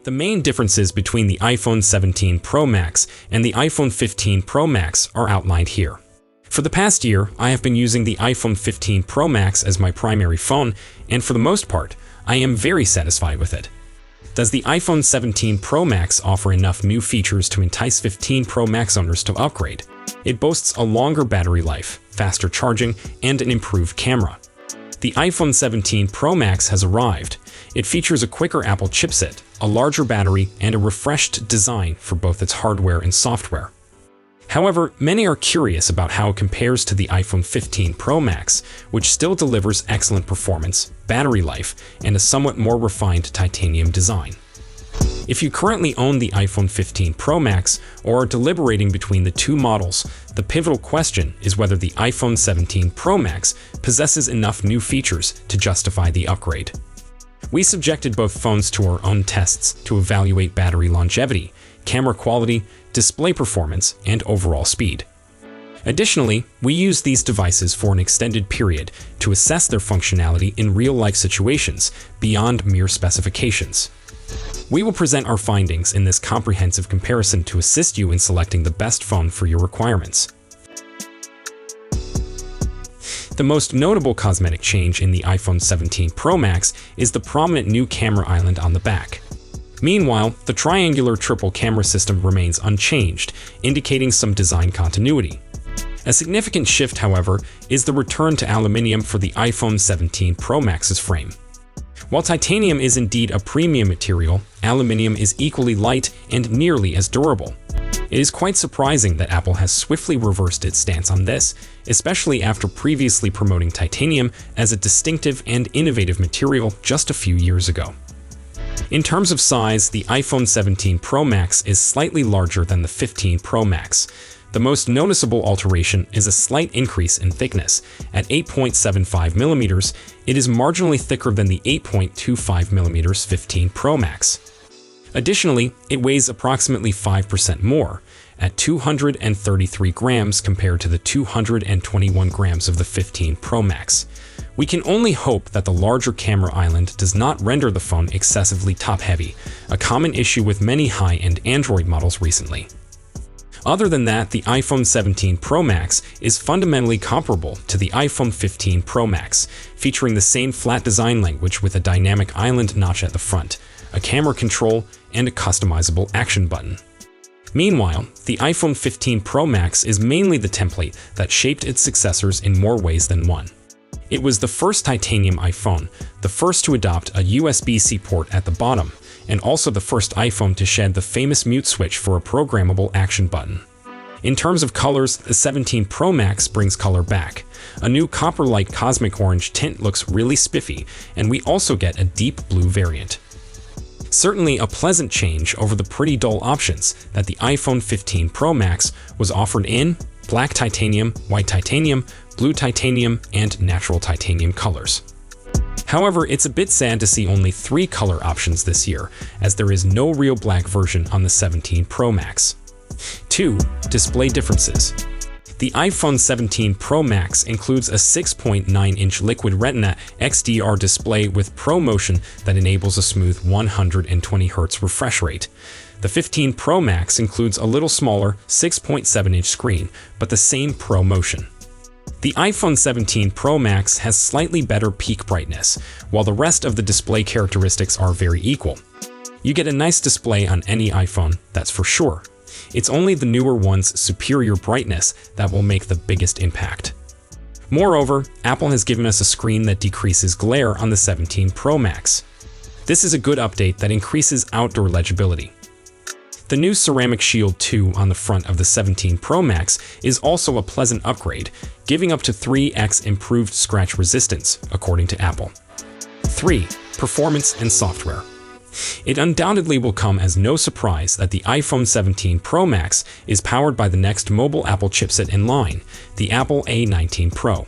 The main differences between the iPhone 17 Pro Max and the iPhone 15 Pro Max are outlined here. For the past year, I have been using the iPhone 15 Pro Max as my primary phone, and for the most part, I am very satisfied with it. Does the iPhone 17 Pro Max offer enough new features to entice 15 Pro Max owners to upgrade? It boasts a longer battery life, faster charging, and an improved camera. The iPhone 17 Pro Max has arrived. It features a quicker Apple chipset, a larger battery, and a refreshed design for both its hardware and software. However, many are curious about how it compares to the iPhone 15 Pro Max, which still delivers excellent performance, battery life, and a somewhat more refined titanium design. If you currently own the iPhone 15 Pro Max or are deliberating between the two models, the pivotal question is whether the iPhone 17 Pro Max possesses enough new features to justify the upgrade. We subjected both phones to our own tests to evaluate battery longevity, camera quality, display performance, and overall speed. Additionally, we used these devices for an extended period to assess their functionality in real-life situations beyond mere specifications. We will present our findings in this comprehensive comparison to assist you in selecting the best phone for your requirements. The most notable cosmetic change in the iPhone 17 Pro Max is the prominent new camera island on the back. Meanwhile, the triangular triple camera system remains unchanged, indicating some design continuity. A significant shift, however, is the return to aluminum for the iPhone 17 Pro Max's frame. While titanium is indeed a premium material, aluminum is equally light and nearly as durable. It is quite surprising that Apple has swiftly reversed its stance on this, especially after previously promoting titanium as a distinctive and innovative material just a few years ago. In terms of size, the iPhone 17 Pro Max is slightly larger than the 15 Pro Max. The most noticeable alteration is a slight increase in thickness. At 8.75 mm, it is marginally thicker than the 8.25 mm 15 Pro Max. Additionally, it weighs approximately 5% more, at 233 grams compared to the 221 grams of the 15 Pro Max. We can only hope that the larger camera island does not render the phone excessively top-heavy, a common issue with many high-end Android models recently. Other than that, the iPhone 17 Pro Max is fundamentally comparable to the iPhone 15 Pro Max, featuring the same flat design language with a dynamic island notch at the front, a camera control, and a customizable action button. Meanwhile, the iPhone 15 Pro Max is mainly the template that shaped its successors in more ways than one. It was the first titanium iPhone, the first to adopt a USB-C port at the bottom, and also the first iPhone to shed the famous mute switch for a programmable action button. In terms of colors, the 17 Pro Max brings color back. A new copper-like cosmic orange tint looks really spiffy, and we also get a deep blue variant. Certainly a pleasant change over the pretty dull options that the iPhone 15 Pro Max was offered in black titanium, white titanium, blue titanium, and natural titanium colors. However, it's a bit sad to see only 3 color options this year, as there is no real black version on the 17 Pro Max. 2. Display differences. The iPhone 17 Pro Max includes a 6.9-inch Liquid Retina XDR display with ProMotion that enables a smooth 120Hz refresh rate. The 15 Pro Max includes a little smaller 6.7-inch screen, but the same ProMotion. The iPhone 17 Pro Max has slightly better peak brightness, while the rest of the display characteristics are very equal. You get a nice display on any iPhone, that's for sure. It's only the newer one's superior brightness that will make the biggest impact. Moreover, Apple has given us a screen that decreases glare on the 17 Pro Max. This is a good update that increases outdoor legibility. The new Ceramic Shield 2 on the front of the 17 Pro Max is also a pleasant upgrade, giving up to 3x improved scratch resistance, according to Apple. 3. Performance and software. It undoubtedly will come as no surprise that the iPhone 17 Pro Max is powered by the next mobile Apple chipset in line, the Apple A19 Pro.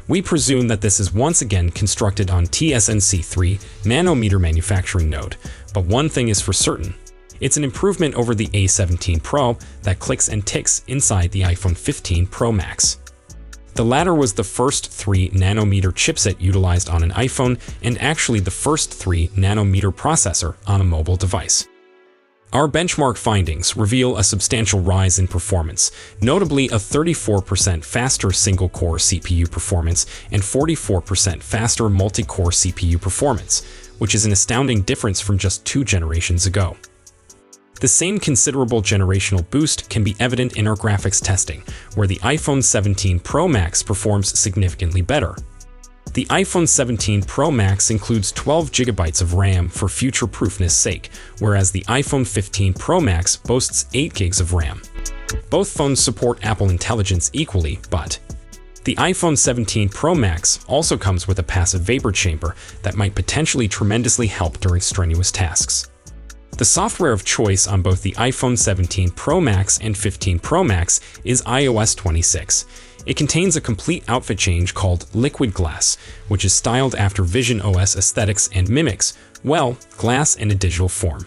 We presume that this is once again constructed on TSMC 3 nanometer manufacturing node, but one thing is for certain. It's an improvement over the A17 Pro that clicks and ticks inside the iPhone 15 Pro Max. The latter was the first 3nm chipset utilized on an iPhone and actually the first 3nm processor on a mobile device. Our benchmark findings reveal a substantial rise in performance, notably a 34% faster single-core CPU performance and 44% faster multi-core CPU performance, which is an astounding difference from just 2 generations ago. The same considerable generational boost can be evident in our graphics testing, where the iPhone 17 Pro Max performs significantly better. The iPhone 17 Pro Max includes 12 GB of RAM for future-proofness sake, whereas the iPhone 15 Pro Max boasts 8 GB of RAM. Both phones support Apple Intelligence equally, but the iPhone 17 Pro Max also comes with a passive vapor chamber that might potentially tremendously help during strenuous tasks. The software of choice on both the iPhone 17 Pro Max and 15 Pro Max is iOS 26. It contains a complete outfit change called Liquid Glass, which is styled after Vision OS aesthetics and mimics, well, glass in a digital form.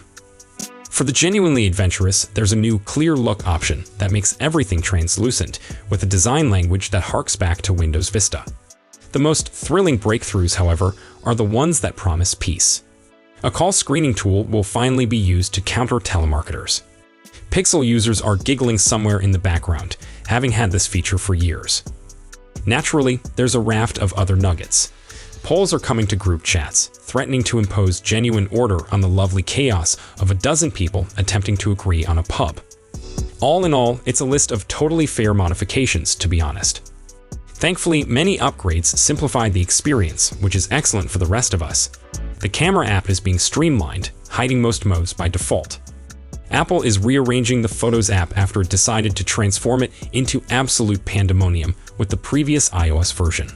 For the genuinely adventurous, there's a new Clear Look option that makes everything translucent, with a design language that harks back to Windows Vista. The most thrilling breakthroughs, however, are the ones that promise peace. A call screening tool will finally be used to counter telemarketers. Pixel users are giggling somewhere in the background, having had this feature for years. Naturally, there's a raft of other nuggets. Polls are coming to group chats, threatening to impose genuine order on the lovely chaos of a dozen people attempting to agree on a pub. All in all, it's a list of totally fair modifications, to be honest. Thankfully, many upgrades simplify the experience, which is excellent for the rest of us. The camera app is being streamlined, hiding most modes by default. Apple is rearranging the Photos app after it decided to transform it into absolute pandemonium with the previous iOS version.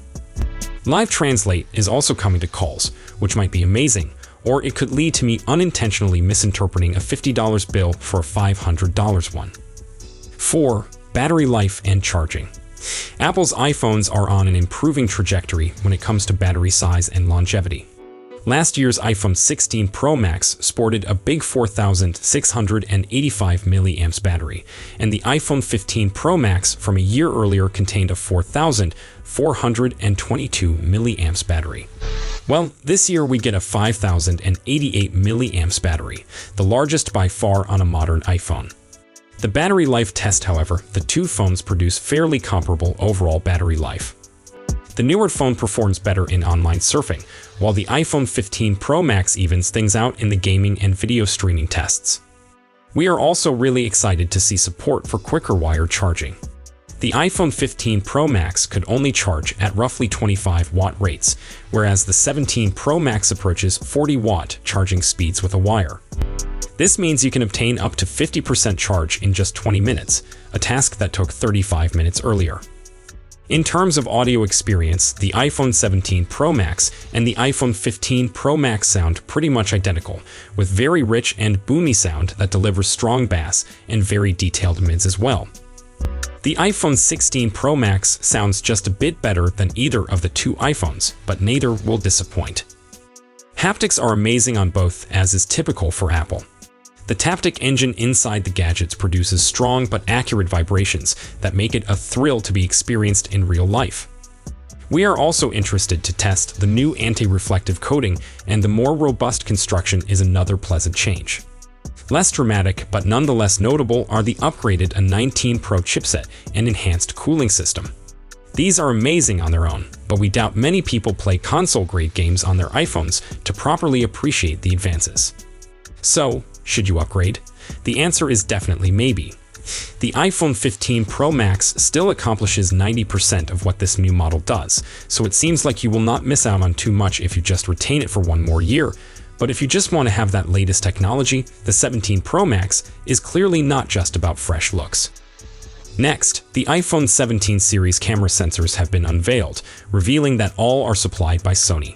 Live Translate is also coming to calls, which might be amazing, or it could lead to me unintentionally misinterpreting a $50 bill for a $500 one. 4. Battery life and charging. Apple's iPhones are on an improving trajectory when it comes to battery size and longevity. Last year's iPhone 16 Pro Max sported a big 4,685 mAh battery, and the iPhone 15 Pro Max from a year earlier contained a 4,422 mAh battery. Well, this year we get a 5,088 mAh battery, the largest by far on a modern iPhone. The battery life test, however, the two phones produce fairly comparable overall battery life. The newer phone performs better in online surfing, while the iPhone 15 Pro Max evens things out in the gaming and video streaming tests. We are also really excited to see support for quicker wire charging. The iPhone 15 Pro Max could only charge at roughly 25-watt rates, whereas the 17 Pro Max approaches 40-watt charging speeds with a wire. This means you can obtain up to 50% charge in just 20 minutes, a task that took 35 minutes earlier. In terms of audio experience, the iPhone 17 Pro Max and the iPhone 15 Pro Max sound pretty much identical, with very rich and boomy sound that delivers strong bass and very detailed mids as well. The iPhone 16 Pro Max sounds just a bit better than either of the two iPhones, but neither will disappoint. Haptics are amazing on both, as is typical for Apple. The Taptic engine inside the gadgets produces strong but accurate vibrations that make it a thrill to be experienced in real life. We are also interested to test the new anti-reflective coating, and the more robust construction is another pleasant change. Less dramatic but nonetheless notable are the upgraded A19 Pro chipset and enhanced cooling system. These are amazing on their own, but we doubt many people play console-grade games on their iPhones to properly appreciate the advances. So, should you upgrade? The answer is definitely maybe. The iPhone 15 Pro Max still accomplishes 90% of what this new model does, so it seems like you will not miss out on too much if you just retain it for one more year. But if you just want to have that latest technology, the 17 Pro Max is clearly not just about fresh looks. Next, the iPhone 17 series camera sensors have been unveiled, revealing that all are supplied by Sony.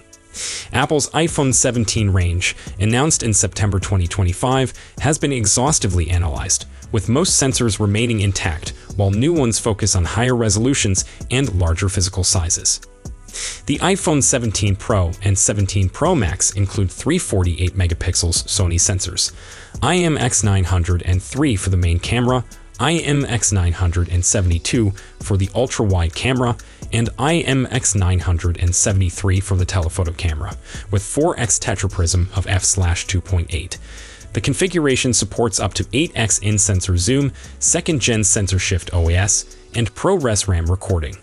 Apple's iPhone 17 range, announced in September 2025, has been exhaustively analyzed, with most sensors remaining intact, while new ones focus on higher resolutions and larger physical sizes. The iPhone 17 Pro and 17 Pro Max include three 48-megapixel Sony sensors: IMX900 and 3 for the main camera, IMX972 for the ultra-wide camera, and IMX973 for the telephoto camera, with 4x tetraprism of f/2.8. The configuration supports up to 8x in-sensor zoom, 2nd-gen sensor shift OIS, and ProRes RAM recording.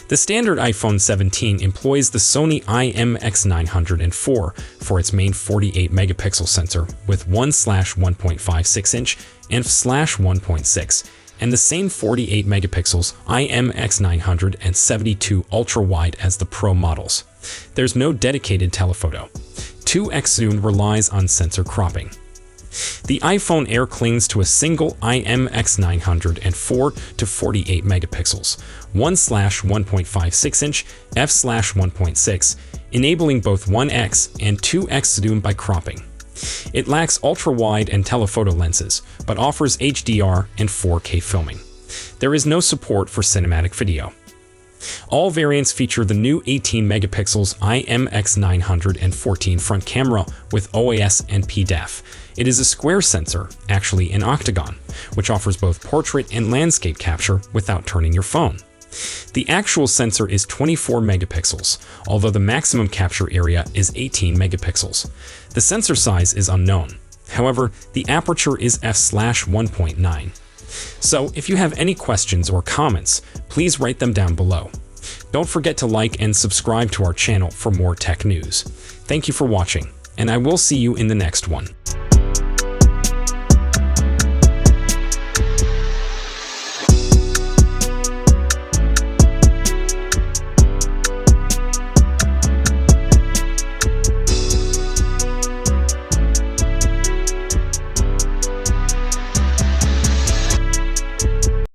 The standard iPhone 17 employs the Sony IMX904 for its main 48-megapixel sensor with 1/1.56-inch and f/1.6, and the same 48 megapixels IMX972 ultra-wide as the Pro models. There's no dedicated telephoto. 2x zoom relies on sensor cropping. The iPhone Air clings to a single IMX904 to 48 megapixels, 1/1.56-inch f/1.6, enabling both 1x and 2x zoom by cropping. It lacks ultra-wide and telephoto lenses, but offers HDR and 4K filming. There is no support for cinematic video. All variants feature the new 18 megapixels IMX914 front camera with OIS and PDAF. It is a square sensor, actually an octagon, which offers both portrait and landscape capture without turning your phone. The actual sensor is 24 megapixels, although the maximum capture area is 18 megapixels. The sensor size is unknown. However, the aperture is f/1.9. So if you have any questions or comments, please write them down below. Don't forget to like and subscribe to our channel for more tech news. Thank you for watching, and I will see you in the next one.